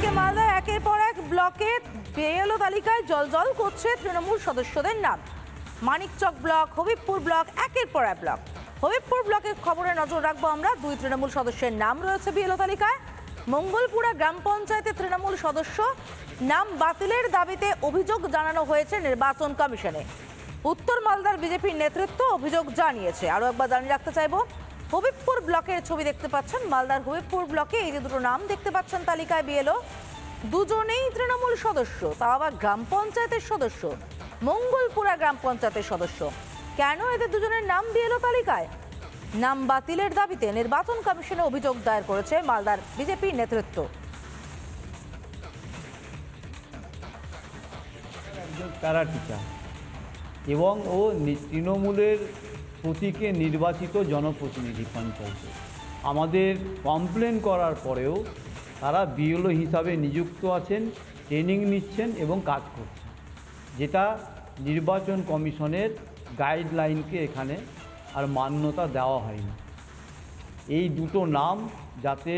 এদিকে মালদায় একের পর এক ব্লকে বিএলও তালিকায় জলজল করছে তৃণমূল সদস্যদের নাম। মানিকচক ব্লক, হবিবপুর ব্লক, একের পর এক ব্লক। হবিবপুর ব্লকের খবরে নজর রাখবো আমরা। 2 তৃণমূল সদস্যের নাম রয়েছে বিএলও তালিকায়। মঙ্গলপুরা গ্রাম পঞ্চায়েতের তৃণমূল সদস্য নাম বাতিলের দাবিতে অভিযোগ জানানো হয়েছে নির্বাচন কমিশনে। উত্তর মালদার বিজেপির নেতৃত্ব অভিযোগ জানিয়েছে। আরো একবার জানিয়ে রাখতে চাইবো, হবিবপুর ব্লকের ছবি দেখতে পাচ্ছেন। মালদার হবিবপুর ব্লকে এই যে দুটো নাম দেখতে পাচ্ছেন তালিকায় বিএলও, দুজনেই তৃণমূল সদস্য, তাও আবার গ্রাম পঞ্চায়েতের সদস্য, মঙ্গলপুরা গ্রাম পঞ্চায়েতের সদস্য। কেন এদের দুজনের নাম বিএলও তালিকায়? নাম বাতিলের দাবিতে নির্বাচন কমিশনে অভিযোগ দায়ের করেছে মালদার বিজেপির নেতৃত্ব। একজন প্যারা টিচার এবং ও তৃণমূলের প্রতীকে নির্বাচিত জনপ্রতিনিধি পঞ্চায়েতে। আমাদের কমপ্লেন করার পরেও তারা বিএলও হিসাবে নিযুক্ত আছেন, ট্রেনিং নিচ্ছেন এবং কাজ করছেন, যেটা নির্বাচন কমিশনের গাইডলাইনকে এখানে আর মান্যতা দেওয়া হয়নি। এই দুটো নাম যাতে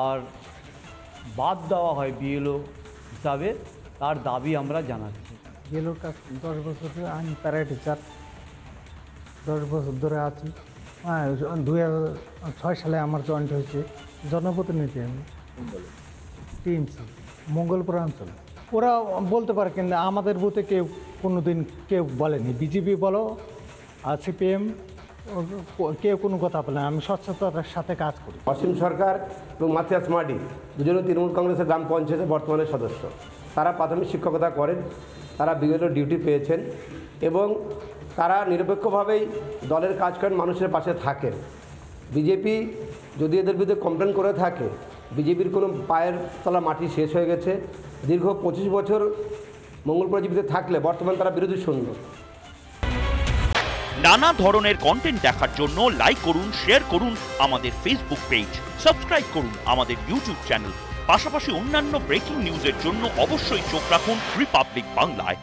আর বাদ দেওয়া হয় বিএলও হিসাবে, তার দাবি আমরা জানাচ্ছি। বিএলওর কাজ 10 বছর ধরে আমি প্যারা টিচার 10 বছর ধরে আছি। 2006 সালে আমার জয়েন্ট হয়েছে জনপ্রতিনিধি আমি টিএমসি মঙ্গলপুর অঞ্চল। ওরা বলতে পারে, কিন্তু আমাদের বুথে কোনো দিন কেউ বলেনি। বিজেপি বলো আর সিপিএম কেউ কোনো কথা বলে না। আমি স্বচ্ছতার সাথে কাজ করি। অসীম সরকার এবং মাথিয়াস মাডি দুজনে তৃণমূল কংগ্রেসের গ্রাম পঞ্চায়েতের বর্তমানে সদস্য। তারা প্রাথমিক শিক্ষকতা করেন, তারা বিএলও ডিউটি পেয়েছেন এবং তারা নিরপেক্ষভাবেই দলের কাজ করেন, মানুষের পাশে থাকেন। বিজেপি যদি এদের বিরুদ্ধে কমপ্লেন করে থাকে, বিজেপির কোনো পায়ের তলা মাটি শেষ হয়ে গেছে। দীর্ঘ 25 বছর মঙ্গলপুরা জীবিত থাকলে বর্তমানে তারা বিরোধী শূন্য। নানা ধরনের কন্টেন্ট দেখার জন্য লাইক করুন, শেয়ার করুন আমাদের ফেসবুক পেজ, সাবস্ক্রাইব করুন আমাদের ইউটিউব চ্যানেল। পাশাপাশি অন্যান্য ব্রেকিং নিউজের জন্য অবশ্যই চোখ রাখুন রিপাবলিক বাংলায়।